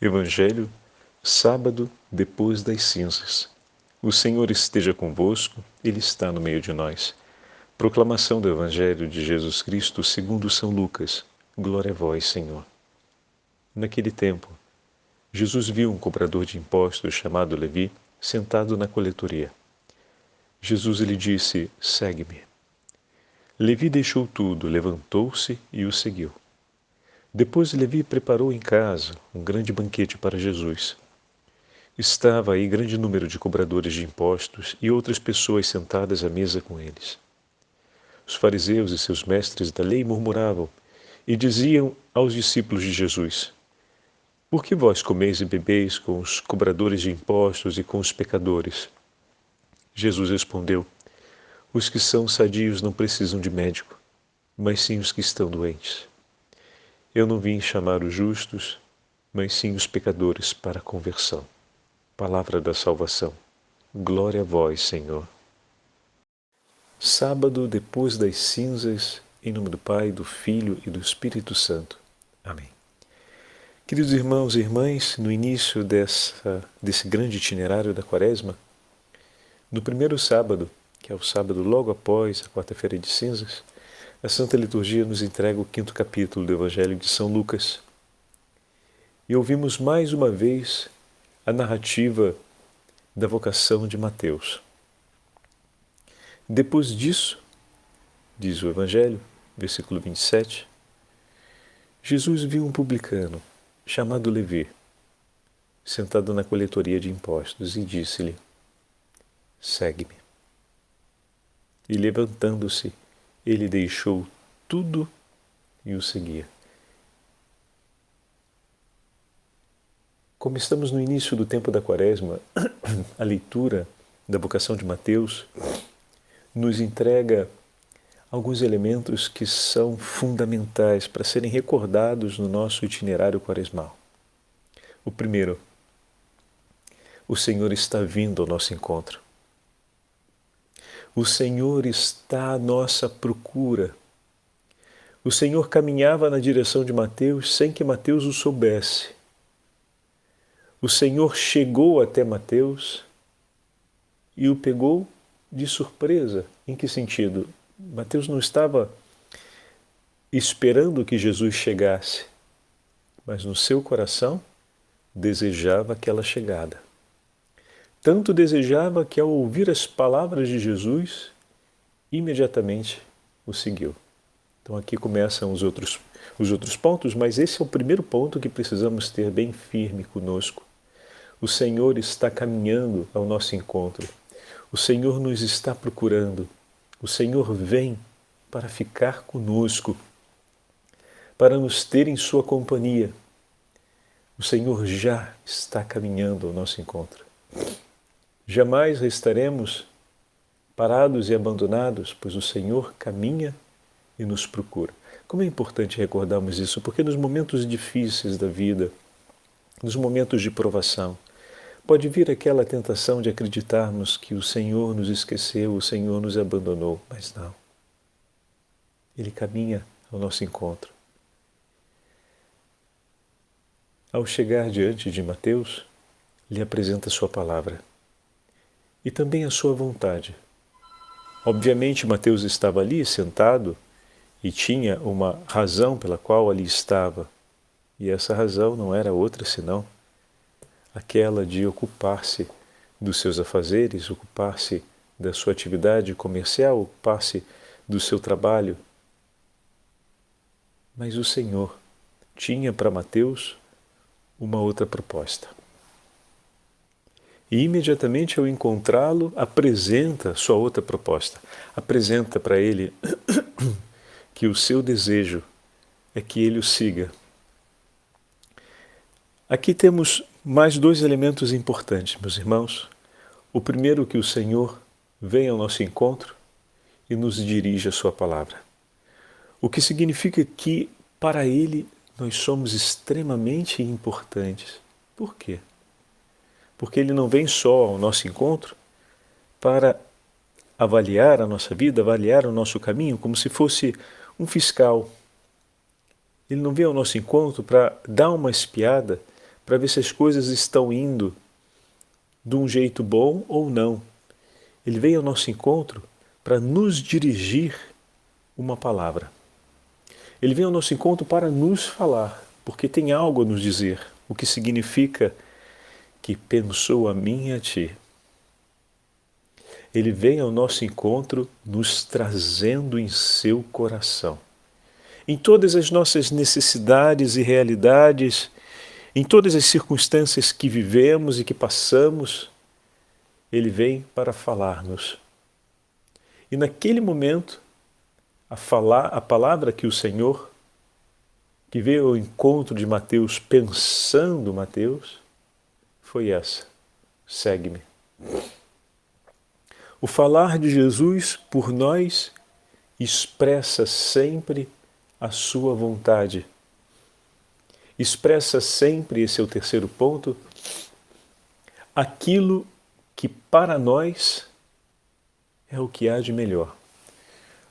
Evangelho, sábado depois das cinzas. O Senhor esteja convosco, Ele está no meio de nós. Proclamação do Evangelho de Jesus Cristo segundo São Lucas. Glória a vós, Senhor. Naquele tempo, Jesus viu um cobrador de impostos chamado Levi sentado na coletoria. Jesus lhe disse: segue-me. Levi deixou tudo, levantou-se e o seguiu. Depois Levi preparou em casa um grande banquete para Jesus. Estava aí grande número de cobradores de impostos e outras pessoas sentadas à mesa com eles. Os fariseus e seus mestres da lei murmuravam e diziam aos discípulos de Jesus: por que vós comeis e bebeis com os cobradores de impostos e com os pecadores? Jesus respondeu: os que são sadios não precisam de médico, mas sim os que estão doentes. Eu não vim chamar os justos, mas sim os pecadores para a conversão. Palavra da salvação. Glória a vós, Senhor. Sábado depois das cinzas, em nome do Pai, do Filho e do Espírito Santo. Amém. Queridos irmãos e irmãs, no início desse grande itinerário da Quaresma, no primeiro sábado, que é o sábado logo após a quarta-feira de cinzas, a Santa Liturgia nos entrega o 5º capítulo do Evangelho de São Lucas. E ouvimos mais uma vez a narrativa da vocação de Mateus. Depois disso, diz o Evangelho, versículo 27, Jesus viu um publicano chamado Levi, sentado na coletoria de impostos, e disse-lhe: segue-me. E levantando-se, ele deixou tudo e o seguia. Como estamos no início do tempo da Quaresma, a leitura da vocação de Mateus nos entrega alguns elementos que são fundamentais para serem recordados no nosso itinerário quaresmal. O primeiro, o Senhor está vindo ao nosso encontro. O Senhor está à nossa procura. O Senhor caminhava na direção de Mateus sem que Mateus o soubesse. O Senhor chegou até Mateus e o pegou de surpresa. Em que sentido? Mateus não estava esperando que Jesus chegasse, mas no seu coração desejava aquela chegada. Tanto desejava que, ao ouvir as palavras de Jesus, imediatamente o seguiu. Então aqui começam os outros pontos, mas esse é o primeiro ponto que precisamos ter bem firme conosco. O Senhor está caminhando ao nosso encontro. O Senhor nos está procurando. O Senhor vem para ficar conosco, para nos ter em sua companhia. O Senhor já está caminhando ao nosso encontro. Jamais restaremos parados e abandonados, pois o Senhor caminha e nos procura. Como é importante recordarmos isso, porque nos momentos difíceis da vida, nos momentos de provação, pode vir aquela tentação de acreditarmos que o Senhor nos esqueceu, o Senhor nos abandonou, mas não. Ele caminha ao nosso encontro. Ao chegar diante de Mateus, lhe apresenta a sua palavra e também a sua vontade. Obviamente, Mateus estava ali sentado e tinha uma razão pela qual ali estava, e essa razão não era outra senão aquela de ocupar-se dos seus afazeres, ocupar-se da sua atividade comercial, ocupar-se do seu trabalho. Mas o Senhor tinha para Mateus uma outra proposta. E imediatamente ao encontrá-lo, apresenta sua outra proposta. Apresenta para ele que o seu desejo é que ele o siga. Aqui temos mais 2 elementos importantes, meus irmãos. O primeiro, que o Senhor vem ao nosso encontro e nos dirige a sua palavra. O que significa que, para Ele, nós somos extremamente importantes. Por quê? Porque Ele não vem só ao nosso encontro para avaliar a nossa vida, avaliar o nosso caminho, como se fosse um fiscal. Ele não vem ao nosso encontro para dar uma espiada, para ver se as coisas estão indo de um jeito bom ou não. Ele vem ao nosso encontro para nos dirigir uma palavra. Ele vem ao nosso encontro para nos falar, porque tem algo a nos dizer, o que significa que pensou a mim e a ti. Ele vem ao nosso encontro nos trazendo em seu coração. Em todas as nossas necessidades e realidades, em todas as circunstâncias que vivemos e que passamos, Ele vem para falar-nos. E naquele momento, a palavra que o Senhor, que veio ao encontro de Mateus, pensando Mateus, foi essa: segue-me. O falar de Jesus por nós expressa sempre a sua vontade. Expressa sempre, esse é o terceiro ponto, aquilo que para nós é o que há de melhor.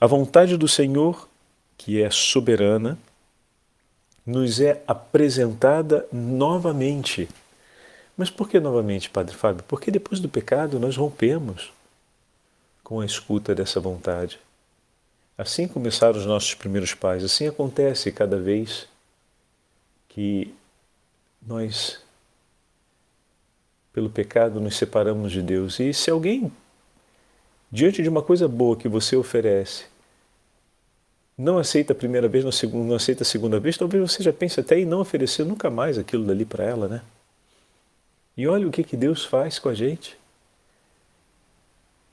A vontade do Senhor, que é soberana, nos é apresentada novamente. Mas por que novamente, Padre Fábio? Porque depois do pecado nós rompemos com a escuta dessa vontade. Assim começaram os nossos primeiros pais, assim acontece cada vez que nós, pelo pecado, nos separamos de Deus. E se alguém, diante de uma coisa boa que você oferece, não aceita a primeira vez, não aceita a segunda vez, talvez você já pense até em não oferecer nunca mais aquilo dali para ela, né? E olha o que Deus faz com a gente.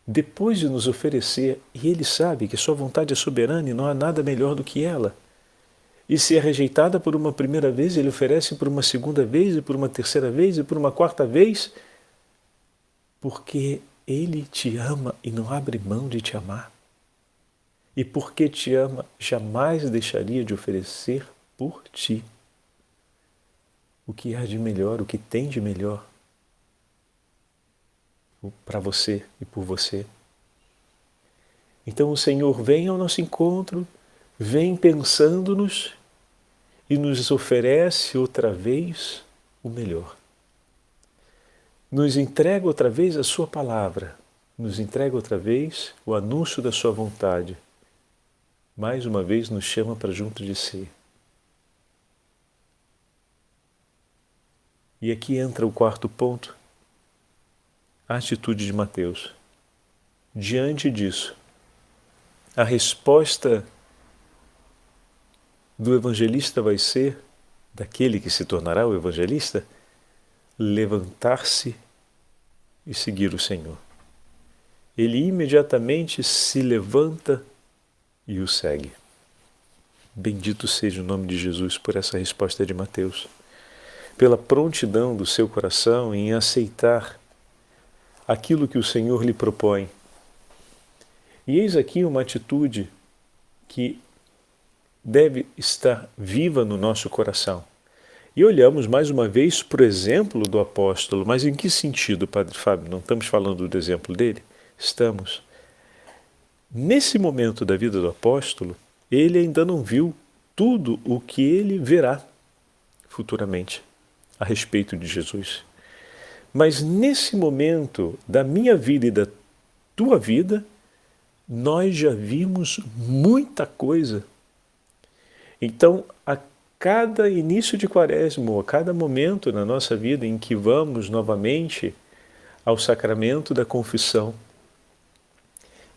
Depois de nos oferecer, e Ele sabe que sua vontade é soberana e não há nada melhor do que ela. E se é rejeitada por uma primeira vez, Ele oferece por uma segunda vez, e por uma terceira vez, e por uma quarta vez, porque Ele te ama e não abre mão de te amar. E porque te ama, jamais deixaria de oferecer por ti o que há de melhor, o que tem de melhor para você e por você. Então o Senhor vem ao nosso encontro, vem pensando-nos e nos oferece outra vez o melhor. Nos entrega outra vez a sua palavra, nos entrega outra vez o anúncio da sua vontade. Mais uma vez nos chama para junto de si. E aqui entra o quarto ponto, a atitude de Mateus. Diante disso, a resposta do evangelista vai ser, daquele que se tornará o evangelista, levantar-se e seguir o Senhor. Ele imediatamente se levanta e o segue. Bendito seja o nome de Jesus por essa resposta de Mateus, pela prontidão do seu coração em aceitar aquilo que o Senhor lhe propõe. E eis aqui uma atitude que deve estar viva no nosso coração. E olhamos mais uma vez para o exemplo do apóstolo, mas em que sentido, Padre Fábio? Não estamos falando do exemplo dele? Estamos. Nesse momento da vida do apóstolo, ele ainda não viu tudo o que ele verá futuramente a respeito de Jesus. Mas nesse momento da minha vida e da tua vida, nós já vimos muita coisa. Então, a cada início de quaresma, a cada momento na nossa vida em que vamos novamente ao sacramento da confissão,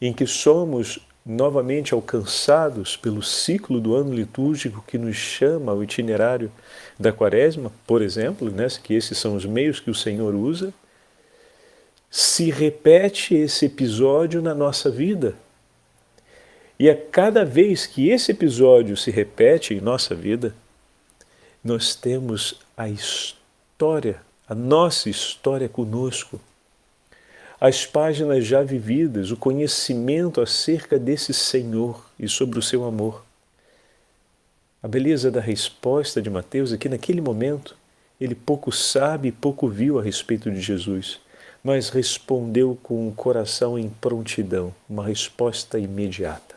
em que somos novamente alcançados pelo ciclo do ano litúrgico que nos chama ao itinerário da quaresma, por exemplo, né, que esses são os meios que o Senhor usa, se repete esse episódio na nossa vida. E a cada vez que esse episódio se repete em nossa vida, nós temos a história, a nossa história conosco, as páginas já vividas, o conhecimento acerca desse Senhor e sobre o seu amor. A beleza da resposta de Mateus é que naquele momento ele pouco sabe e pouco viu a respeito de Jesus, mas respondeu com o coração em prontidão, uma resposta imediata.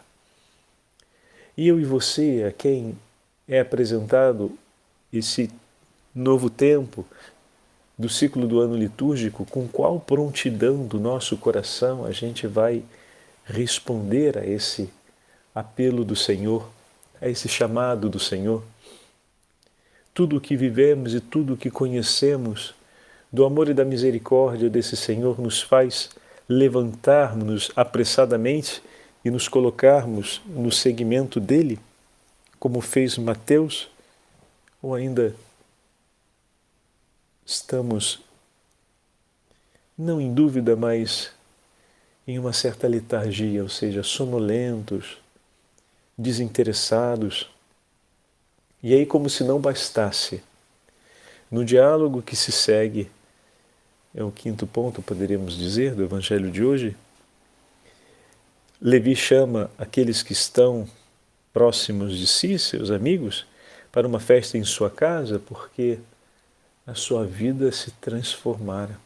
E eu e você, a quem é apresentado esse novo tempo, do ciclo do ano litúrgico, com qual prontidão do nosso coração a gente vai responder a esse apelo do Senhor, a esse chamado do Senhor. Tudo o que vivemos e tudo o que conhecemos do amor e da misericórdia desse Senhor nos faz levantarmos-nos apressadamente e nos colocarmos no seguimento dele, como fez Mateus, ou ainda estamos, não em dúvida, mas em uma certa letargia, ou seja, sonolentos, desinteressados. E aí, como se não bastasse, no diálogo que se segue, é o quinto ponto, poderíamos dizer, do Evangelho de hoje, Levi chama aqueles que estão próximos de si, seus amigos, para uma festa em sua casa, porque a sua vida se transformara.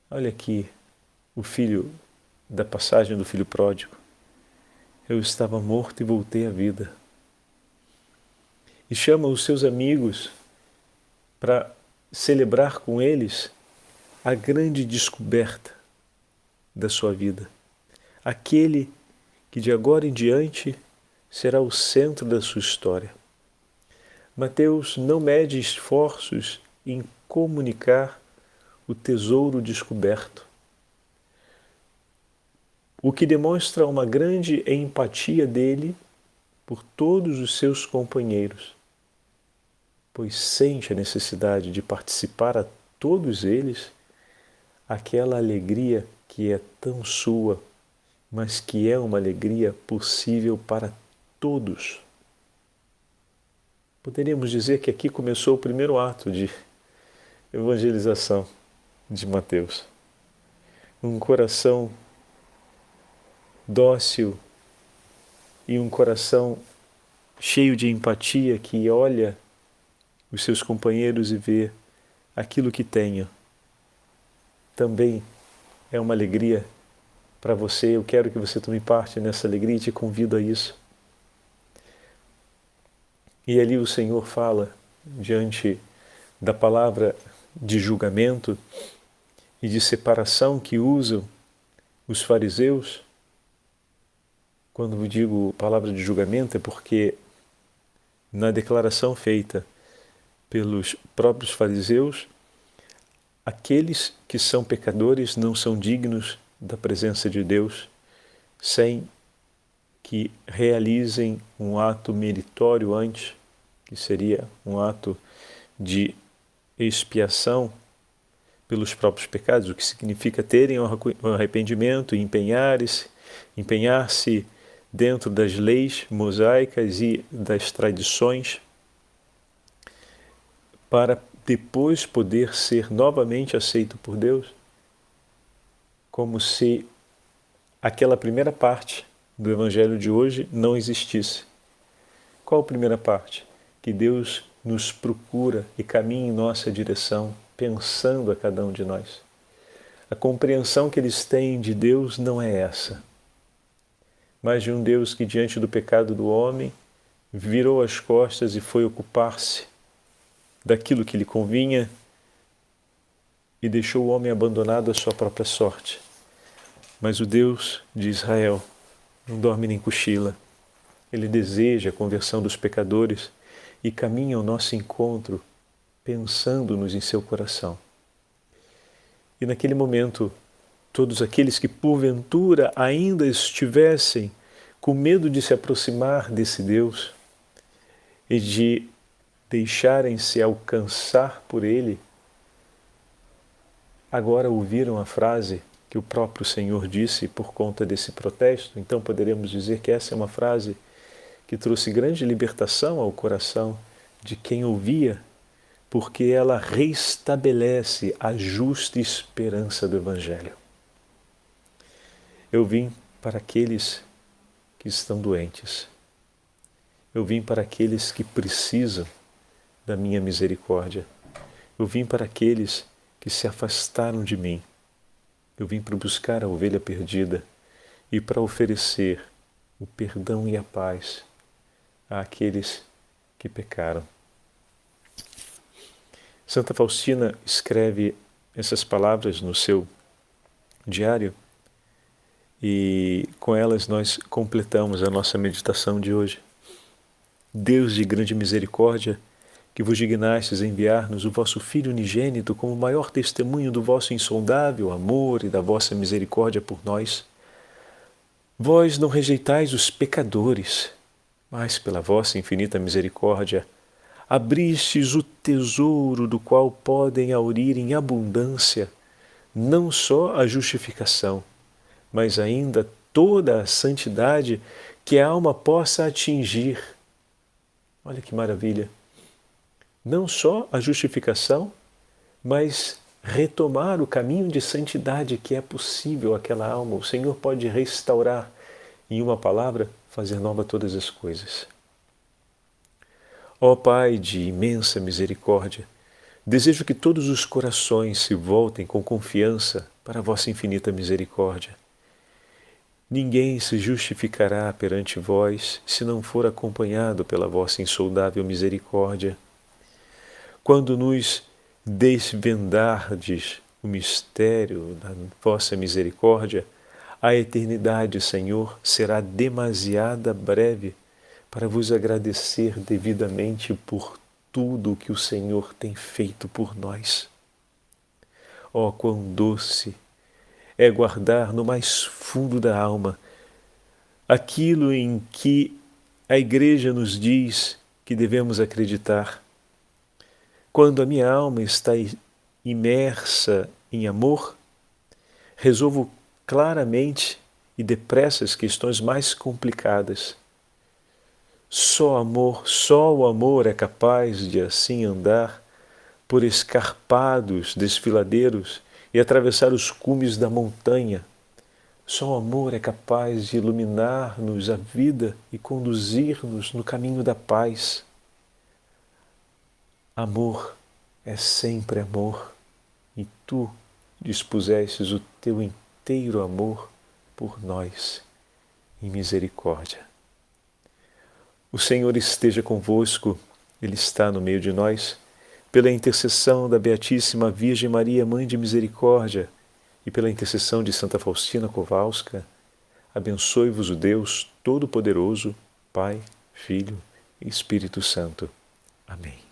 Olha aqui o filho da passagem do filho pródigo. Eu estava morto e voltei à vida. E chama os seus amigos para celebrar com eles a grande descoberta da sua vida. Aquele que de agora em diante será o centro da sua história. Mateus não mede esforços em comunicar o tesouro descoberto, o que demonstra uma grande empatia dele por todos os seus companheiros, pois sente a necessidade de participar a todos eles aquela alegria que é tão sua, mas que é uma alegria possível para todos. Poderíamos dizer que aqui começou o primeiro ato de evangelização de Mateus. Um coração dócil e um coração cheio de empatia que olha os seus companheiros e vê aquilo que tenha. Também é uma alegria para você. Eu quero que você tome parte nessa alegria e te convido a isso. E ali o Senhor fala, diante da palavra de julgamento e de separação que usam os fariseus. Quando eu digo palavra de julgamento é porque na declaração feita pelos próprios fariseus, aqueles que são pecadores não são dignos da presença de Deus sem que realizem um ato meritório antes, que seria um ato de expiação pelos próprios pecados, o que significa terem um arrependimento e empenhar-se dentro das leis mosaicas e das tradições para depois poder ser novamente aceito por Deus, como se aquela primeira parte do Evangelho de hoje não existisse. Qual a primeira parte? Que Deus nos procura e caminha em nossa direção, pensando a cada um de nós. A compreensão que eles têm de Deus não é essa, mas de um Deus que, diante do pecado do homem, virou as costas e foi ocupar-se daquilo que lhe convinha e deixou o homem abandonado à sua própria sorte. Mas o Deus de Israel não dorme nem cochila. Ele deseja a conversão dos pecadores e caminha ao nosso encontro, pensando-nos em seu coração. E naquele momento, todos aqueles que porventura ainda estivessem com medo de se aproximar desse Deus e de deixarem-se alcançar por Ele, agora ouviram a frase que o próprio Senhor disse por conta desse protesto. Então poderemos dizer que essa é uma frase que trouxe grande libertação ao coração de quem ouvia, porque ela restabelece a justa esperança do Evangelho. Eu vim para aqueles que estão doentes. Eu vim para aqueles que precisam da minha misericórdia. Eu vim para aqueles que se afastaram de mim. Eu vim para buscar a ovelha perdida e para oferecer o perdão e a paz àqueles que pecaram. Santa Faustina escreve essas palavras no seu diário e com elas nós completamos a nossa meditação de hoje. Deus de grande misericórdia, que vos dignastes enviar-nos o vosso Filho unigênito como maior testemunho do vosso insondável amor e da vossa misericórdia por nós, vós não rejeitais os pecadores, mas pela vossa infinita misericórdia abristes o tesouro do qual podem aurir em abundância não só a justificação, mas ainda toda a santidade que a alma possa atingir. Olha que maravilha! Não só a justificação, mas retomar o caminho de santidade que é possível àquela alma. O Senhor pode restaurar, em uma palavra, fazer nova todas as coisas. Ó Pai de imensa misericórdia, desejo que todos os corações se voltem com confiança para a vossa infinita misericórdia. Ninguém se justificará perante vós se não for acompanhado pela vossa insondável misericórdia. Quando nos desvendardes o mistério da vossa misericórdia, a eternidade, Senhor, será demasiada breve para vos agradecer devidamente por tudo o que o Senhor tem feito por nós. Oh, quão doce é guardar no mais fundo da alma aquilo em que a Igreja nos diz que devemos acreditar. Quando a minha alma está imersa em amor, resolvo claramente e depressa as questões mais complicadas. Só o amor é capaz de assim andar por escarpados desfiladeiros e atravessar os cumes da montanha. Só o amor é capaz de iluminar-nos a vida e conduzir-nos no caminho da paz. Amor é sempre amor, e tu dispusestes o teu inteiro amor por nós, em misericórdia. O Senhor esteja convosco, Ele está no meio de nós. Pela intercessão da Beatíssima Virgem Maria, Mãe de Misericórdia, e pela intercessão de Santa Faustina Kowalska, abençoe-vos o Deus Todo-Poderoso, Pai, Filho e Espírito Santo. Amém.